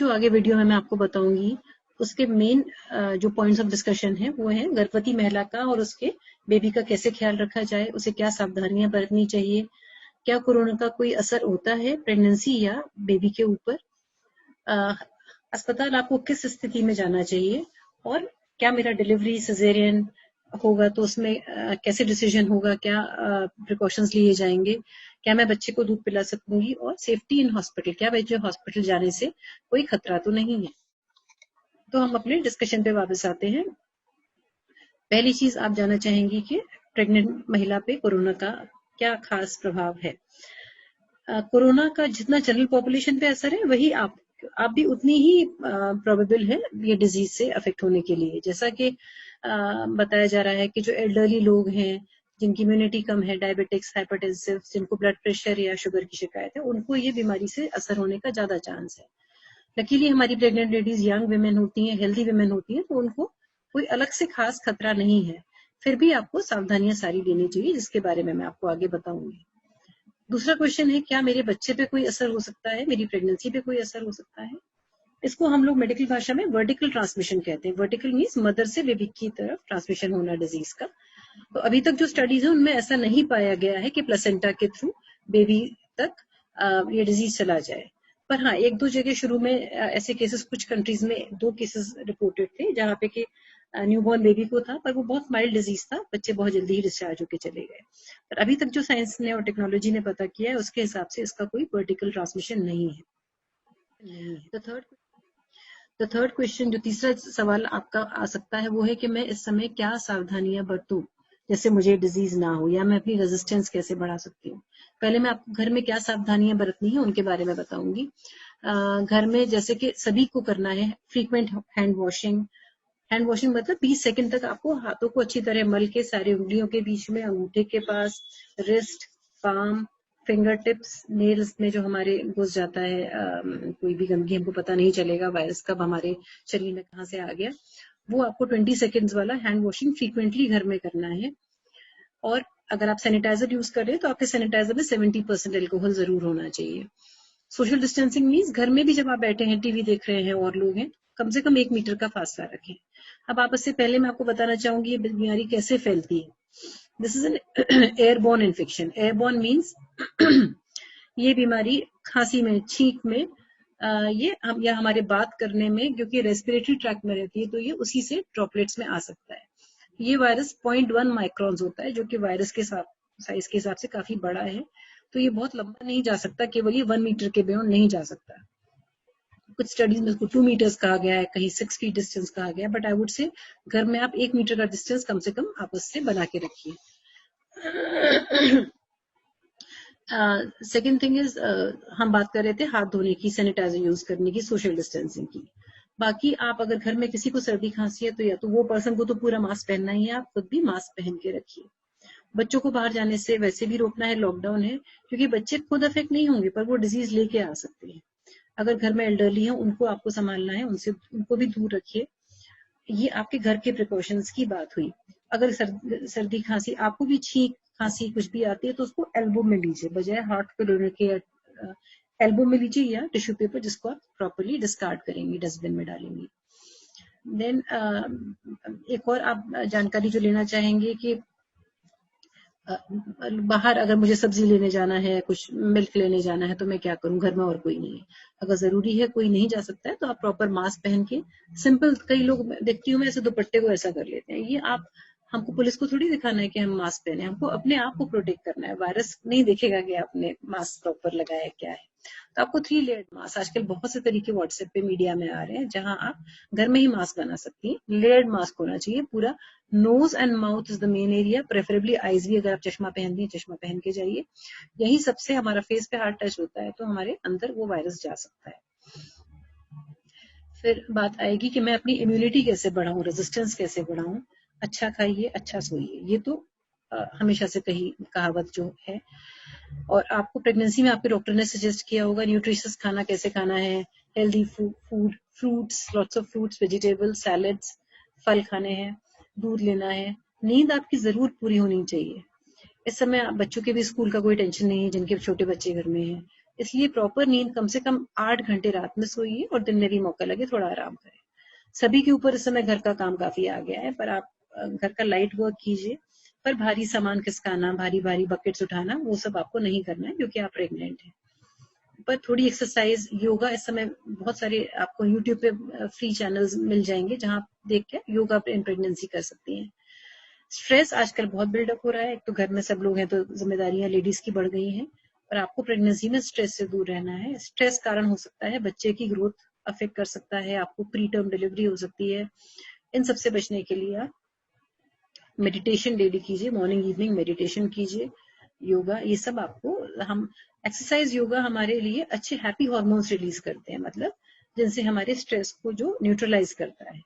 जो आगे वीडियो में मैं आपको बताऊंगी उसके मेन जो पॉइंट्स ऑफ डिस्कशन है वो है गर्भवती महिला का और उसके बेबी का कैसे ख्याल रखा जाए, उसे क्या सावधानियां बरतनी चाहिए, क्या कोरोना का कोई असर होता है प्रेगनेंसी या बेबी के ऊपर, अस्पताल आपको किस स्थिति में जाना चाहिए, और क्या मेरा डिलीवरी सिजेरियन होगा तो उसमें कैसे डिसीजन होगा, क्या प्रिकॉशंस लिए जाएंगे, क्या मैं बच्चे को दूध पिला सकूंगी, और सेफ्टी इन हॉस्पिटल, क्या बच्चे हॉस्पिटल जाने से कोई खतरा तो नहीं है। तो हम अपने डिस्कशन पे वापस आते हैं। पहली चीज आप जानना चाहेंगी कि प्रेग्नेंट महिला पे कोरोना का क्या खास प्रभाव है। कोरोना का जितना जनरल पॉपुलेशन पे असर है वही आप भी उतनी ही प्रोबेबल है ये डिजीज से अफेक्ट होने के लिए। जैसा कि बताया जा रहा है कि जो एल्डरली लोग हैं, जिनकी इम्यूनिटी कम है, डायबिटिक्स, हाइपरटेंसिव, जिनको ब्लड प्रेशर या शुगर की शिकायत है, उनको ये बीमारी से असर होने का ज्यादा चांस है। लकीली हमारी प्रेग्नेंट लेडीज यंग विमेन होती हैं, हेल्दी विमेन होती हैं, तो उनको कोई अलग से खास खतरा नहीं है। फिर भी आपको सावधानियां सारी लेनी चाहिए, जिसके बारे में मैं आपको आगे बताऊंगी। दूसरा क्वेश्चन है, क्या मेरे बच्चे पे कोई असर हो सकता है, मेरी प्रेगनेंसी पे कोई असर हो सकता है। इसको हम लोग मेडिकल भाषा में वर्टिकल ट्रांसमिशन कहते हैं। वर्टिकल मीन्स मदर से बेबी की तरफ ट्रांसमिशन होना डिजीज का। तो अभी तक जो स्टडीज है उनमें ऐसा नहीं पाया गया है कि प्लेसेंटा के थ्रू बेबी तक ये डिजीज चला जाए। पर हाँ, एक दो जगह शुरू में ऐसे केसेस कुछ कंट्रीज में 2 केसेस रिपोर्टेड थे जहाँ पे कि न्यूबॉर्न बेबी को था, पर वो बहुत माइल्ड डिजीज था, बच्चे बहुत जल्दी ही डिस्चार्ज होकर चले गए। पर अभी तक जो साइंस ने और टेक्नोलॉजी ने पता किया है उसके हिसाब से इसका कोई वर्टिकल ट्रांसमिशन नहीं है। तो थर्ड क्वेश्चन, जो तीसरा सवाल आपका आ सकता है वो है कि मैं इस समय क्या सावधानियां बरतूं जैसे मुझे डिजीज ना हो, या मैं अपनी रेजिस्टेंस कैसे बढ़ा सकती हूँ। पहले मैं आपको घर में क्या सावधानियां बरतनी है उनके बारे में बताऊंगी। घर में जैसे कि सभी को करना है frequent hand washing. Hand washing मतलब 20 सेकंड तक आपको हाथों को अच्छी तरह मल के सारी उंगलियों के बीच में, अंगूठे के पास, wrist, palm, finger tips, nails में जो हमारे घुस जाता है कोई भी गंदगी, हमको पता नहीं चलेगा वायरस कब हमारे शरीर में कहाँ से आ गया। वो आपको 20 सेकेंड्स वाला हैंड वॉशिंग फ्रीक्वेंटली घर में करना है। और अगर आप सैनिटाइजर यूज कर रहे हैं तो आपके सैनिटाइजर में 70% एल्कोहल जरूर होना चाहिए। सोशल डिस्टेंसिंग मीन्स घर में भी जब आप बैठे हैं, टीवी देख रहे हैं और लोग हैं, कम से कम 1 मीटर का फासला रखें। अब आप इससे पहले मैं आपको बताना चाहूंगी ये बीमारी कैसे फैलती है। This is an airborne infection. Airborne means ये बीमारी खांसी में, छींक में, ये हम या हमारे बात करने में, क्योंकि रेस्पिरेटरी ट्रैक्ट में रहती है तो ये उसी से ड्रॉपलेट्स में आ सकता है। ये वायरस 0.1 माइक्रॉन्स होता है, जो कि वायरस के साइज के हिसाब से काफी बड़ा है। तो ये बहुत लंबा नहीं जा सकता, केवल ये 1 मीटर के बियॉन्ड नहीं जा सकता। कुछ स्टडीज में इसको 2 मीटर्स कहा गया है, कहीं 6 फीट डिस्टेंस कहा गया है, बट आई वुड से घर में आप 1 मीटर का डिस्टेंस कम से कम आपस से बना के रखिए। सेकेंड थिंग इज, हम बात कर रहे थे हाथ धोने की, सैनिटाइजर यूज करने की, सोशल डिस्टेंसिंग की। बाकी आप अगर घर में किसी को सर्दी खांसी है तो या तो वो पर्सन को तो पूरा मास्क पहनना ही है, आप खुद भी मास्क पहन के रखिए। बच्चों को बाहर जाने से वैसे भी रोकना है, लॉकडाउन है, क्योंकि बच्चे खुद अफेक्ट नहीं होंगे पर वो डिजीज लेके आ सकते हैं। अगर घर में एल्डरली है उनको आपको संभालना है, उनसे उनको भी दूर रखिए। ये आपके घर के प्रिकॉशंस की बात हुई। अगर सर्दी खांसी, आपको भी छींक खांसी कुछ भी आती है तो उसको एल्बो में लीजिए, बजाय हाथ पे लेने के एल्बो में लीजिए, या टिश्यू पेपर जिसको आप प्रॉपरली डिस्कार्ड करेंगे, डस्टबिन में डालेंगे। देन एक और आप जानकारी जो लेना चाहेंगे कि बाहर अगर मुझे सब्जी लेने जाना है, कुछ मिल्क लेने जाना है तो मैं क्या करूं, घर में और कोई नहीं है, अगर जरूरी है, कोई नहीं जा सकता है, तो आप प्रॉपर मास्क पहन के सिंपल, कई लोग देखती हूँ मैं ऐसे दुपट्टे को ऐसा कर लेते हैं। ये आप, हमको पुलिस को थोड़ी दिखाना है कि हम मास्क पहने, हमको अपने आप को प्रोटेक्ट करना है। वायरस नहीं देखेगा कि आपने मास्क प्रॉपर लगाया क्या है। तो आपको 3 लेयर्ड मास्क, आजकल बहुत से तरीके व्हाट्सएप पे मीडिया में आ रहे हैं जहां आप घर में ही मास्क बना सकती हैं। लेयर्ड मास्क होना चाहिए पूरा, nose and mouth is the main area, preferably eyes भी, अगर आप चश्मा पहनती हैं चश्मा पहन के जाइए। यही सबसे हमारा फेस पे हार्ड टच होता है तो हमारे अंदर वो वायरस जा सकता है। फिर बात आएगी कि मैं अपनी इम्यूनिटी कैसे बढ़ाऊं, रेजिस्टेंस कैसे बढ़ाऊं। अच्छा खाइए, अच्छा सोइए, ये तो हमेशा से कही कहावत जो है। और आपको प्रेगनेंसी में आपके डॉक्टर ने सजेस्ट किया होगा न्यूट्रिशियस खाना कैसे खाना है, healthy food, fruits, lots of fruits, vegetables, salads, फल खाने हैं, दूध लेना है। नींद आपकी जरूर पूरी होनी चाहिए। इस समय बच्चों के भी स्कूल का कोई टेंशन नहीं है जिनके छोटे बच्चे घर में हैं। इसलिए प्रॉपर नींद कम से कम 8 घंटे रात में सोइए और दिन में भी मौका लगे थोड़ा आराम करें। सभी के ऊपर इस समय घर का काम काफी आ गया है, पर आप घर का लाइट वर्क कीजिए, पर भारी सामान खिसकाना, भारी भारी बकेट्स उठाना, वो सब आपको नहीं करना है क्योंकि आप प्रेग्नेंट हैं। पर थोड़ी एक्सरसाइज, योगा, इस समय बहुत सारे आपको यूट्यूब पे फ्री चैनल्स मिल जाएंगे जहां आप देख के योगा इन प्रेगनेंसी कर सकती हैं। स्ट्रेस आजकल बहुत बिल्डअप हो रहा है, एक तो घर में सब लोग हैं तो जिम्मेदारियां लेडीज की बढ़ गई हैं, पर आपको प्रेगनेंसी में स्ट्रेस से दूर रहना है। स्ट्रेस कारण हो सकता है बच्चे की ग्रोथ अफेक्ट कर सकता है, आपको प्री टर्म डिलीवरी हो सकती है। इन सबसे बचने के लिए आप मेडिटेशन डेली कीजिए, मॉर्निंग इवनिंग मेडिटेशन कीजिए, योगा, ये सब आपको हम एक्सरसाइज योगा हमारे लिए अच्छे हैप्पी हार्मोन्स रिलीज करते हैं, मतलब जिनसे हमारे स्ट्रेस को जो न्यूट्रलाइज करता है।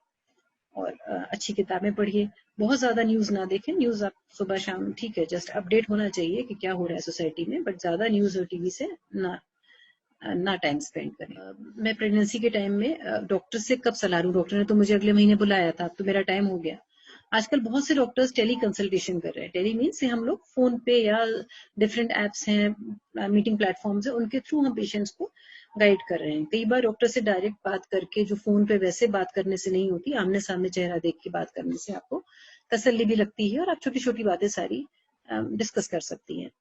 और अच्छी किताबें पढ़िए, बहुत ज्यादा न्यूज ना देखें। न्यूज आप सुबह शाम ठीक है, जस्ट अपडेट होना चाहिए कि क्या हो रहा है सोसाइटी में, बट ज्यादा न्यूज और टीवी से ना टाइम स्पेंड करें। मैं प्रेगनेंसी के टाइम में डॉक्टर से कब सलाह लूं, डॉक्टर ने तो मुझे अगले महीने बुलाया था, अब तो मेरा टाइम हो गया। आजकल बहुत से डॉक्टर्स टेली कंसल्टेशन कर रहे हैं। टेली मीन से हम लोग फोन पे या डिफरेंट एप्स हैं, मीटिंग प्लेटफॉर्म्स है, उनके थ्रू हम पेशेंट्स को गाइड कर रहे हैं। कई बार डॉक्टर से डायरेक्ट बात करके, जो फोन पे वैसे बात करने से नहीं होती, आमने सामने चेहरा देख के बात करने से आपको तसल्ली भी लगती है और आप छोटी छोटी बातें सारी डिस्कस कर सकती हैं।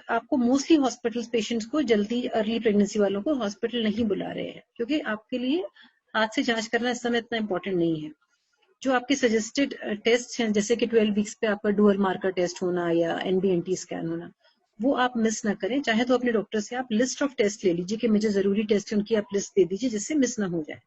आपको मोस्टली हॉस्पिटल पेशेंट्स को जल्दी अर्ली प्रेगनेंसी वालों को हॉस्पिटल नहीं बुला रहे हैं क्योंकि आपके लिए हाथ से जांच करना इस समय इतना इम्पोर्टेंट नहीं है। जो आपके सजेस्टेड टेस्ट हैं, जैसे कि 12 वीक्स पे आपका डुअल मार्कर टेस्ट होना या NBNT स्कैन होना, वो आप मिस ना करें। चाहे तो अपने डॉक्टर से आप लिस्ट ऑफ टेस्ट ले लीजिए कि मुझे जरूरी टेस्ट है, उनकी आप लिस्ट दे दीजिए जिससे मिस ना हो जाए।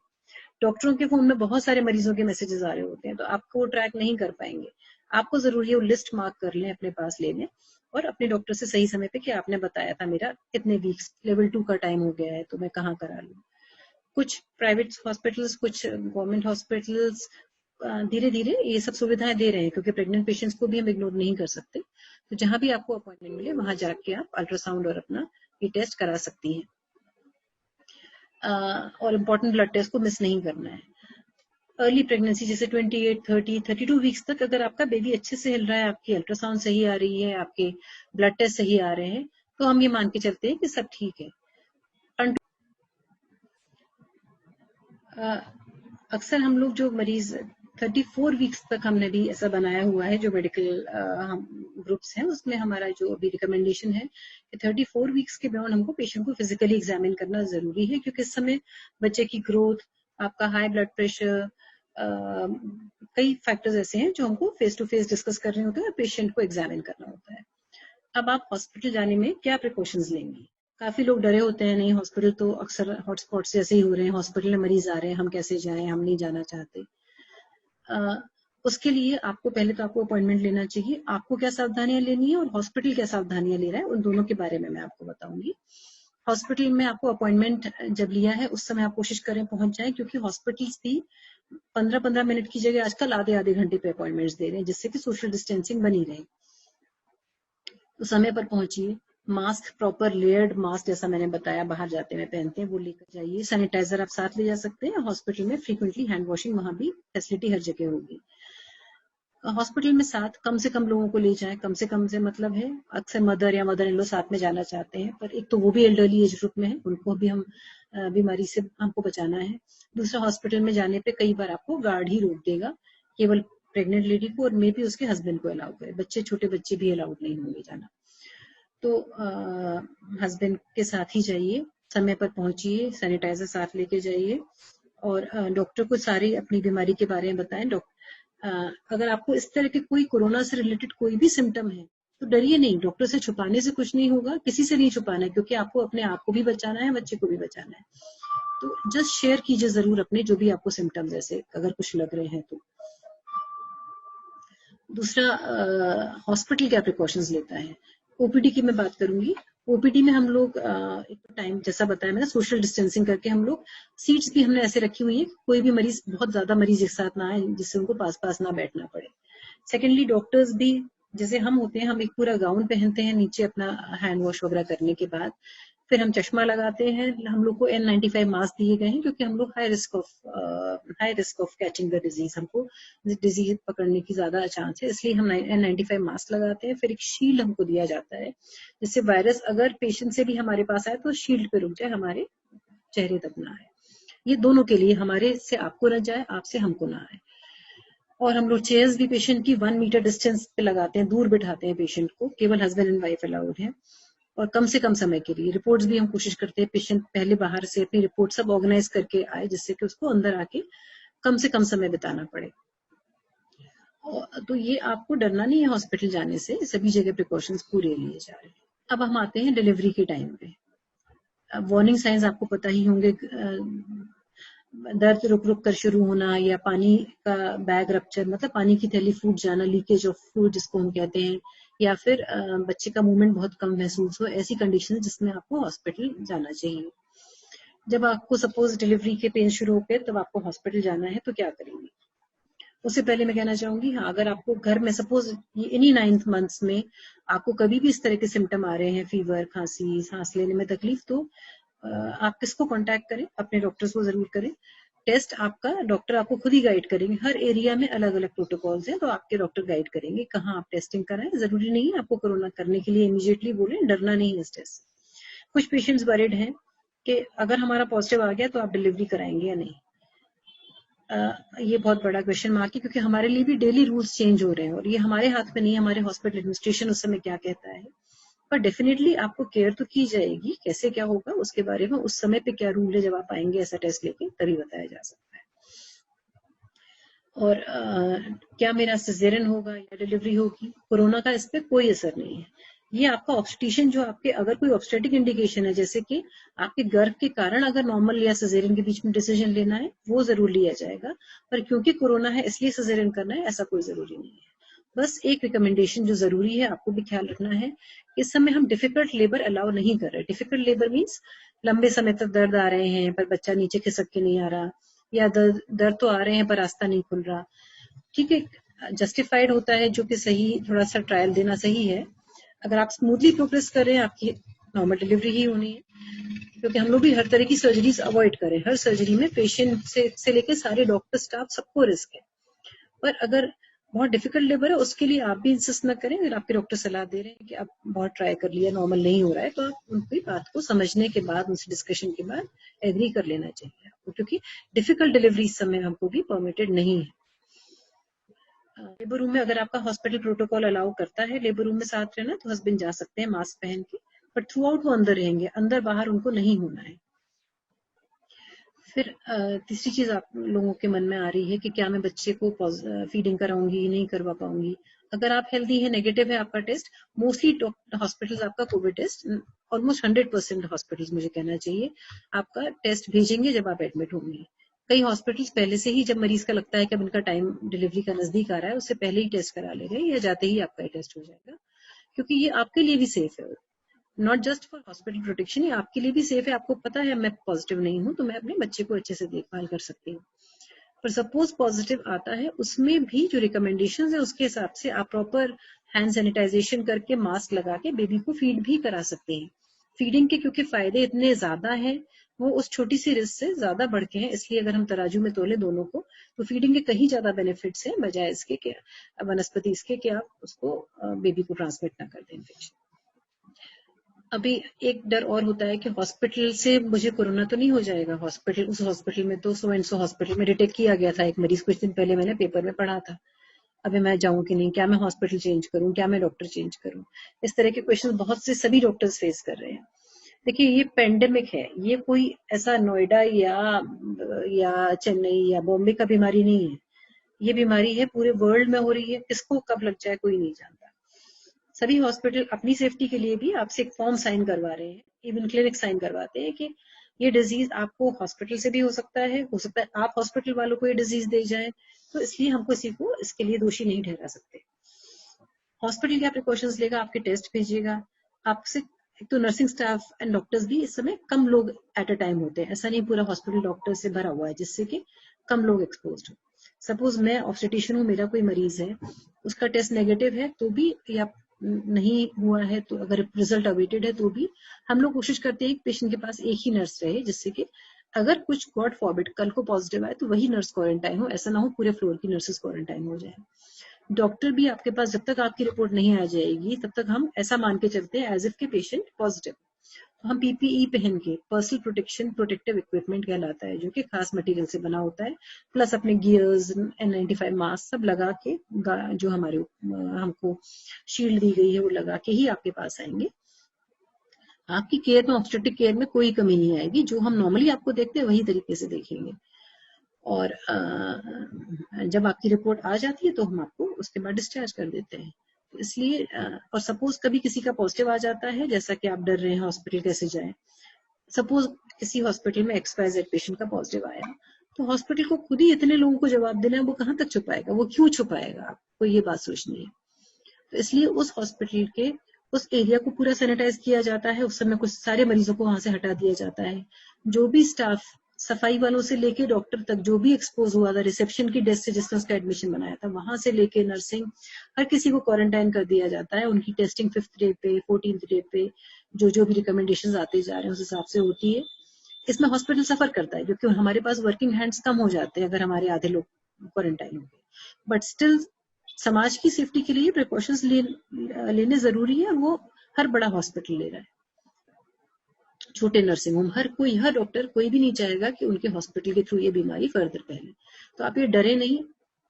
डॉक्टरों के फोन में बहुत सारे मरीजों के मैसेजेस आ रहे होते हैं, तो आपको वो ट्रैक नहीं कर पाएंगे। आपको जरूरी है वो लिस्ट मार्क कर लें, अपने पास ले लें और अपने डॉक्टर से सही समय पे कि आपने बताया था मेरा इतने वीक्स लेवल 2 का टाइम हो गया है, तो मैं कहाँ करा लूँ। कुछ प्राइवेट हॉस्पिटल्स, कुछ गवर्नमेंट हॉस्पिटल्स धीरे धीरे ये सब सुविधाएं दे रहे हैं क्योंकि प्रेग्नेंट पेशेंट्स को भी हम इग्नोर नहीं कर सकते। तो जहां भी आपको अपॉइंटमेंट मिले वहां जाके आप अल्ट्रासाउंड और अपना ये टेस्ट करा सकती हैं। और इम्पोर्टेंट ब्लड टेस्ट को मिस नहीं करना है। अर्ली प्रेगनेंसी जैसे 28, 30, 32 वीक्स तक अगर आपका बेबी अच्छे से हिल रहा है, आपकी अल्ट्रासाउंड सही आ रही है, आपके ब्लड टेस्ट सही आ रहे हैं, तो हम ये मान के चलते हैं कि सब ठीक है। अक्सर हम लोग जो मरीज 34 वीक्स तक हमने भी ऐसा बनाया हुआ है, जो मेडिकल हम ग्रुप्स हैं उसमें हमारा जो अभी रिकमेंडेशन है कि 34 वीक्स के बियॉन्ड हमको पेशेंट को फिजिकली एग्जामिन करना जरूरी है क्योंकि इस समय बच्चे की ग्रोथ, आपका हाई ब्लड प्रेशर, कई फैक्टर्स ऐसे हैं जो हमको फेस टू फेस डिस्कस करने होते हैं और पेशेंट को एग्जामिन करना होता है। अब आप हॉस्पिटल जाने में क्या प्रिकॉशंस लेंगी? काफी लोग डरे होते हैं, नहीं हॉस्पिटल तो अक्सर हॉटस्पॉट जैसे ही हो रहे हैं, हॉस्पिटल में मरीज आ रहे हैं, हम कैसे जाएं, हम नहीं जाना चाहते। उसके लिए आपको पहले तो आपको अपॉइंटमेंट लेना चाहिए। आपको क्या सावधानियां लेनी है और हॉस्पिटल क्या सावधानियां ले रहा है, उन दोनों के बारे में मैं आपको बताऊंगी। हॉस्पिटल में आपको अपॉइंटमेंट जब लिया है उस समय आप कोशिश करें पहुंच जाए, क्योंकि हॉस्पिटल्स भी 15-15 मिनट की जगह आजकल आधे आधे घंटे पे अपॉइंटमेंट्स दे रहे हैं, जिससे कि सोशल डिस्टेंसिंग बनी रहे। तो समय पर पहुंचिए। मास्क, प्रॉपर लेयर्ड मास्क जैसा मैंने बताया बाहर जाते हुए पहनते हैं, वो लेकर जाइए। सैनिटाइजर आप साथ ले जा सकते हैं। हॉस्पिटल में फ्रीक्वेंटली हैंड वॉशिंग वहां भी फैसिलिटी हर जगह होगी। हॉस्पिटल में साथ कम से कम लोगों को ले जाएं। कम से मतलब है अक्सर मदर या मदर इन लॉ साथ में जाना चाहते हैं, पर एक तो वो भी एल्डरली एज ग्रुप में है, उनको भी हम बीमारी से हमको बचाना है। दूसरा, हॉस्पिटल में जाने पे कई बार आपको गार्ड ही रोक देगा, केवल प्रेग्नेंट लेडी को और मे भी उसके हस्बैंड को अलाउ करे, बच्चे, छोटे बच्चे भी अलाउड नहीं होंगे जाना। तो हस्बैंड के साथ ही जाइए, समय पर पहुंचिए, सैनिटाइजर साथ लेके जाइए और डॉक्टर को सारी अपनी बीमारी के बारे में बताएं। अगर आपको इस तरह के कोई कोरोना से रिलेटेड कोई भी सिम्टम है तो डरिए नहीं, डॉक्टर से छुपाने से कुछ नहीं होगा, किसी से नहीं छुपाना है, क्योंकि आपको अपने आप को भी बचाना है, बच्चे को भी बचाना है। तो जस्ट शेयर कीजिए जरूर अपने जो भी आपको सिम्टम्स ऐसे अगर कुछ लग रहे हैं तो। दूसरा, हॉस्पिटल क्या प्रिकॉशंस लेता है। ओपीडी की मैं बात करूंगी। ओपीडी में हम लोग एक टाइम जैसा बताया मैंने, सोशल डिस्टेंसिंग करके हम लोग सीट्स भी हमने ऐसे रखी हुई है, कोई भी मरीज, बहुत ज्यादा मरीज एक साथ ना आए जिससे उनको पास पास ना बैठना पड़े। सेकेंडली, डॉक्टर्स भी जैसे हम होते हैं, हम एक पूरा गाउन पहनते हैं नीचे अपना हैंड वॉश वगैरह करने के बाद, फिर हम चश्मा लगाते हैं, हम लोग को N95 मास्क दिए गए हैं क्योंकि हम लोग high risk of catching the disease, हमको डिजीज पकड़ने की ज्यादा चांस है, इसलिए हम N95 मास्क लगाते हैं। फिर एक शील्ड हमको दिया जाता है जिससे वायरस अगर पेशेंट से भी हमारे पास आए तो शील्ड पे रुक जाए, हमारे चेहरे तक ना आए। ये दोनों के लिए, हमारे से आपको न जाए, आपसे हमको ना आए। और हम लोग चेयर्स भी पेशेंट की 1 मीटर डिस्टेंस पे लगाते हैं, दूर बिठाते हैं पेशेंट को, केवल हस्बैंड एंड वाइफ अलाउड है। और कम से कम समय के लिए रिपोर्ट्स भी हम कोशिश करते हैं पेशेंट पहले बाहर से अपनी रिपोर्ट सब ऑर्गेनाइज करके आए, जिससे कि उसको अंदर आके कम से कम समय बिताना पड़े। तो ये आपको डरना नहीं है हॉस्पिटल जाने से, सभी जगह प्रिकॉशंस पूरे लिए जा रहे हैं। अब हम आते हैं डिलीवरी के टाइम पे। वार्निंग साइंस आपको पता ही होंगे, दर्द रुक रुक कर शुरू होना, या पानी का बैग रप्चर, मतलब पानी की थैली फूट जाना, लीकेज ऑफ फ्लूइड जिसको हम कहते हैं, या फिर बच्चे का मूवमेंट बहुत कम महसूस हो, ऐसी कंडीशन जिसमें आपको हॉस्पिटल जाना चाहिए। जब आपको सपोज डिलीवरी के पेन शुरू हो गए, तब आपको हॉस्पिटल जाना है, तो क्या करेंगे? उससे पहले मैं कहना चाहूंगी, हाँ, अगर आपको घर में सपोज इन्हीं 9th मंथ्स में आपको कभी भी इस तरह के सिम्टम आ रहे हैं, फीवर, खांसी, सांस लेने में तकलीफ, तो आप किसको कांटेक्ट करें? अपने डॉक्टर्स को जरूर करें। टेस्ट आपका डॉक्टर आपको खुद ही गाइड करेंगे, हर एरिया में अलग अलग प्रोटोकॉल्स हैं, तो आपके डॉक्टर गाइड करेंगे कहाँ आप टेस्टिंग कराएं। जरूरी नहीं है आपको कोरोना करने के लिए इमीडिएटली बोले, डरना नहीं है इस टेस्ट। कुछ पेशेंट्स वरीड हैं कि अगर हमारा पॉजिटिव आ गया तो आप डिलीवरी कराएंगे या नहीं। ये बहुत बड़ा क्वेश्चन मार्क है, क्योंकि हमारे लिए भी डेली रूल्स चेंज हो रहे हैं और ये हमारे हाथ में नहीं है, हमारे हॉस्पिटल एडमिनिस्ट्रेशन उस समय क्या कहता है। पर डेफिनेटली आपको केयर तो की जाएगी, कैसे क्या होगा उसके बारे में उस समय पे क्या रूल है, जब आप आएंगे ऐसा टेस्ट लेके तभी बताया जा सकता है। और क्या मेरा सिजेरियन होगा या डिलीवरी होगी, कोरोना का इस पे कोई असर नहीं है। ये आपका ऑब्स्टेटिशियन जो आपके, अगर कोई ऑब्स्टेटिक इंडिकेशन है, जैसे कि आपके गर्भ के कारण अगर नॉर्मल या सिजेरियन के बीच में डिसीजन लेना है, वो जरूर लिया जाएगा। पर क्योंकि कोरोना है इसलिए सिजेरियन करना है, ऐसा कोई जरूरी नहीं है। बस एक रिकमेंडेशन जो जरूरी है, आपको भी ख्याल रखना है, इस समय हम डिफिकल्ट लेबर अलाउ नहीं कर रहे। डिफिकल्ट लेबर मीन्स लंबे समय तक दर्द आ रहे हैं पर बच्चा नीचे खिसक के नहीं आ रहा, या दर्द तो आ रहे हैं पर रास्ता नहीं खुल रहा। ठीक है, जस्टिफाइड होता है, जो कि सही, थोड़ा सा ट्रायल देना सही है। अगर आप स्मूथली प्रोग्रेस कर रहे हैं, आपकी नॉर्मल डिलीवरी ही होनी है, क्योंकि हम लोग भी हर तरह की सर्जरीज अवॉइड करें। हर सर्जरी में पेशेंट से लेकर सारे डॉक्टर स्टाफ सबको रिस्क है। पर अगर बहुत डिफिकल्ट लेबर है, उसके लिए आप भी इंसिस्ट न करें। अगर आपके डॉक्टर सलाह दे रहे हैं कि आप बहुत ट्राई कर लिया, नॉर्मल नहीं हो रहा है, तो आप उनकी बात को समझने के बाद, उनसे डिस्कशन के बाद एग्री कर लेना चाहिए आपको, क्योंकि डिफिकल्ट डिलीवरी इस समय हमको भी परमिटेड नहीं है। लेबर रूम में अगर आपका हॉस्पिटल प्रोटोकॉल अलाउ करता है लेबर रूम में साथ रहना, तो हस्बैंड जा सकते हैं मास्क पहन के, पर थ्रू आउट वो अंदर रहेंगे, अंदर बाहर उनको नहीं होना है। फिर तीसरी चीज आप लोगों के मन में आ रही है कि क्या मैं बच्चे को फीडिंग कराऊंगी, नहीं करवा पाऊंगी। अगर आप हेल्दी है, नेगेटिव है आपका टेस्ट, मोस्टली हॉस्पिटल्स आपका कोविड टेस्ट, ऑलमोस्ट 100% हॉस्पिटल्स मुझे कहना चाहिए, आपका टेस्ट भेजेंगे जब आप एडमिट होंगे। कई हॉस्पिटल्स पहले से ही, जब मरीज का लगता है कि अब इनका टाइम डिलीवरी का नजदीक आ रहा है, उससे पहले ही टेस्ट करा ले रहे हैं, या जाते ही आपका टेस्ट हो जाएगा, क्योंकि ये आपके लिए भी सेफ है। Not just for hospital protection, ये आपके लिए भी सेफ है। आपको पता है मैं पॉजिटिव नहीं हूं, तो मैं अपने बच्चे को अच्छे से देखभाल कर सकती हूँ। पर सपोज पॉजिटिव आता है, उसमें भी जो रिकमेंडेशन है उसके हिसाब से आप प्रॉपर हैंड सैनिटाइजेशन करके, मास्क लगा के बेबी को फीड भी करा सकते हैं। फीडिंग के क्योंकि फायदे इतने ज्यादा हैं, वो उस छोटी सी रिस्क से ज्यादा बढ़ के हैं, इसलिए अगर हम तराजू में तोले दोनों को, तो फीडिंग के कहीं ज्यादा बेनिफिट्स हैं, बजाय इसके कि वनस्पति इसके कि आप उसको बेबी को ट्रांसमिट ना कर दें इन्फेक्शन। अभी एक डर और होता है कि हॉस्पिटल से मुझे कोरोना तो नहीं हो जाएगा, हॉस्पिटल, उस हॉस्पिटल में तो सो एंड सो हॉस्पिटल में डिटेक्ट किया गया था एक मरीज, कुछ दिन पहले मैंने पेपर में पढ़ा था, अभी मैं जाऊं कि नहीं, क्या मैं हॉस्पिटल चेंज करूं, क्या मैं डॉक्टर चेंज करूं। इस तरह के क्वेश्चन बहुत से सभी डॉक्टर्स फेस कर रहे हैं। देखिए, ये पेंडेमिक है, ये कोई ऐसा नोएडा या चेन्नई या बॉम्बे का बीमारी नहीं है। ये बीमारी है पूरे वर्ल्ड में हो रही है, किसको कब लग जाए कोई नहीं जानता। सभी हॉस्पिटल अपनी सेफ्टी के लिए भी आपसे एक फॉर्म साइन करवा रहे हैं, इवन क्लिनिक साइन करवाते हैं कि ये डिजीज आपको हॉस्पिटल से भी हो सकता है आप हॉस्पिटल वालों को ये डिजीज दे जाए, तो इसलिए हम किसी को इसके लिए दोषी नहीं ठहरा सकते। हॉस्पिटल क्या प्रिकॉशंस लेगा, आपके टेस्ट भेजिएगा आपसे। एक तो नर्सिंग स्टाफ एंड डॉक्टर्स भी इस समय कम लोग एट अ टाइम होते हैं, ऐसा नहीं पूरा हॉस्पिटल डॉक्टर से भरा हुआ है, जिससे कि कम लोग एक्सपोज हो। सपोज मैं ऑब्स्टेटिशियन हूँ, मेरा कोई मरीज है, उसका टेस्ट नेगेटिव है, तो भी, या नहीं हुआ है, तो अगर रिजल्ट अवेटेड है तो भी हम लोग कोशिश करते हैं कि पेशेंट के पास एक ही नर्स रहे, जिससे कि अगर कुछ गॉड फॉरबिड कल को पॉजिटिव आए तो वही नर्स क्वारंटाइन हो, ऐसा ना हो पूरे फ्लोर की नर्सेस क्वारंटाइन हो जाए। डॉक्टर भी आपके पास जब तक आपकी रिपोर्ट नहीं आ जाएगी तब तक हम ऐसा मान के चलते हैं एज इफ के पेशेंट पॉजिटिव। तो हम पीपीई पहन के, पर्सनल प्रोटेक्शन प्रोटेक्टिव इक्विपमेंट कहलाता है, जो कि खास मटेरियल से बना होता है, प्लस अपने गियर्स, N95 मास्क सब लगा के, जो हमारे हमको शील्ड दी गई है वो लगा के ही आपके पास आएंगे। आपकी केयर में, ऑब्स्टेट्रिक केयर में कोई कमी नहीं आएगी, जो हम नॉर्मली आपको देखते हैं वही तरीके से देखेंगे। और जब आपकी रिपोर्ट आ जाती है तो हम आपको उसके बाद डिस्चार्ज कर देते हैं। तो इसलिए और सपोज कभी किसी का पॉजिटिव आ जाता है, जैसा कि आप डर रहे हैं हॉस्पिटल कैसे जाए, सपोज किसी हॉस्पिटल में XYZ पेशेंट का पॉजिटिव आया, तो हॉस्पिटल को खुद ही इतने लोगों को जवाब देना है, वो कहाँ तक छुपाएगा, वो क्यों छुपाएगा, आपको ये बात सोचनी है। तो इसलिए उस हॉस्पिटल के उस एरिया को पूरा सैनिटाइज किया जाता है, उस समय कुछ सारे मरीजों को वहां से हटा दिया जाता है। जो भी स्टाफ, सफाई वालों से लेके डॉक्टर तक, जो भी एक्सपोज हुआ था रिसेप्शन की डेस्क से जिसने उसका एडमिशन बनाया था, वहां से लेके नर्सिंग, हर किसी को क्वारंटाइन कर दिया जाता है। उनकी टेस्टिंग 5th डे पे, 14th डे पे जो भी रिकमेंडेशन आते जा रहे हैं उस हिसाब से होती है। इसमें हॉस्पिटल सफर करता है क्योंकि हमारे पास वर्किंग हैंड्स कम हो जाते हैं अगर हमारे आधे लोग क्वारंटाइन होंगे, बट स्टिल समाज की सेफ्टी के लिए प्रिकॉशंस लेने जरूरी है, और वो हर बड़ा हॉस्पिटल ले रहा है, छोटे नर्सिंग होम, हर डॉक्टर, कोई भी नहीं चाहेगा कि उनके हॉस्पिटल के थ्रू ये बीमारी फर्दर फैले। तो आप ये डरे नहीं,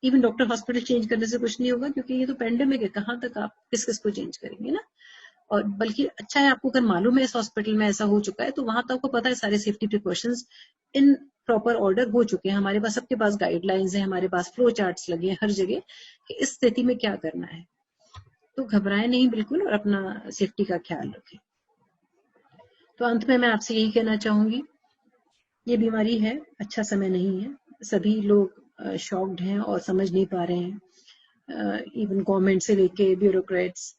इवन डॉक्टर हॉस्पिटल चेंज करने से कुछ नहीं होगा, क्योंकि ये तो पेंडेमिक है, कहाँ तक आप किस किस को चेंज करेंगे ना। और बल्कि अच्छा है, आपको अगर मालूम है इस हॉस्पिटल में ऐसा हो चुका है, तो वहां तो आपको पता है सारे safety precautions in proper order हो चुके हैं, हमारे पास सबके पास गाइडलाइंस है, हमारे पास फ्लो चार्ट्स लगे हैं हर जगह कि इस स्थिति में क्या करना है। तो घबराए नहीं बिल्कुल, और अपना सेफ्टी का ख्याल रखें। तो अंत में मैं आपसे यही कहना चाहूंगी, ये बीमारी है, अच्छा समय नहीं है, सभी लोग शॉक्ड हैं और समझ नहीं पा रहे हैं। इवन गवर्नमेंट से लेके ब्यूरोक्रेट्स,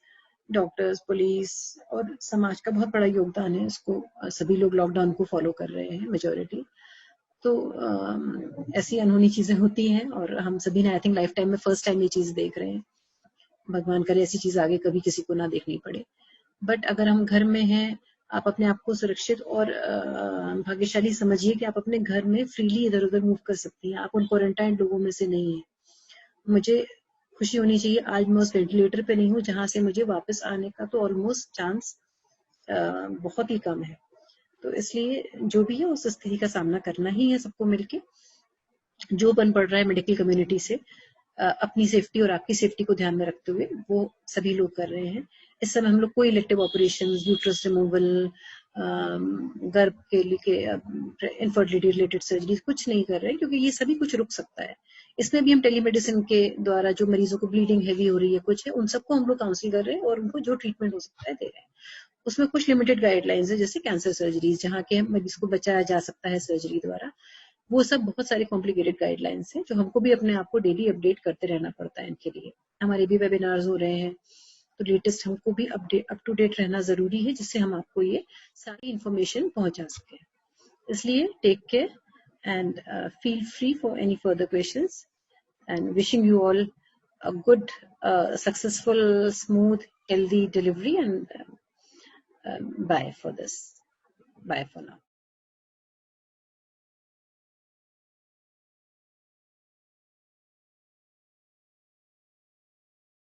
डॉक्टर्स, पुलिस और समाज का बहुत बड़ा योगदान है इसको, सभी लोग लॉकडाउन को फॉलो कर रहे हैं मेजोरिटी। तो ऐसी अनहोनी चीजें होती हैं, और हम सभी ने आई थिंक लाइफ टाइम में फर्स्ट टाइम ये चीज देख रहे हैं। भगवान करे ऐसी चीज आगे कभी किसी को ना देखनी पड़े। बट अगर हम घर में हैं, आप अपने आप को सुरक्षित और भाग्यशाली समझिए कि आप अपने घर में फ्रीली इधर उधर मूव कर सकती हैं, आप उन क्वारंटाइन लोगों में से नहीं है। मुझे खुशी होनी चाहिए, आज मैं उस वेंटिलेटर पे नहीं हूँ जहां से मुझे वापस आने का तो ऑलमोस्ट चांस बहुत ही कम है। तो इसलिए जो भी है उस स्थिति का सामना करना ही है सबको मिलके, जो बन पड़ रहा है मेडिकल कम्युनिटी से अपनी सेफ्टी और आपकी सेफ्टी को ध्यान में रखते हुए वो सभी लोग कर रहे हैं। इस समय हम लोग कोई इलेक्टिव ऑपरेशन, यूट्रस रिमूवल, गर्भ के लिए इनफर्टिलिटी रिलेटेड सर्जरी कुछ नहीं कर रहे हैं, क्योंकि ये सभी कुछ रुक सकता है। इसमें भी हम टेलीमेडिसिन के द्वारा जो मरीजों को ब्लीडिंग हैवी हो रही है कुछ है, उन सबको हम लोग काउंसिल कर रहे हैं और उनको जो ट्रीटमेंट हो सकता है दे रहे हैं। उसमें कुछ लिमिटेड गाइडलाइंस है, जैसे कैंसर सर्जरीज जहाँ के मरीज को बचाया जा सकता है सर्जरी द्वारा, वो सब बहुत सारे कॉम्प्लिकेटेड गाइडलाइंस हैं जो हमको भी अपने आप को डेली अपडेट करते रहना पड़ता है इनके लिए। हमारे भी वेबिनार्स हो रहे हैं, तो लेटेस्ट हमको भी अप टू डेट रहना जरूरी है, जिससे हम आपको ये सारी इंफॉर्मेशन पहुंचा सके। इसलिए take care and feel free for any further questions, and wishing you all a good, successful, smooth, healthy delivery, and bye for this. Bye for now.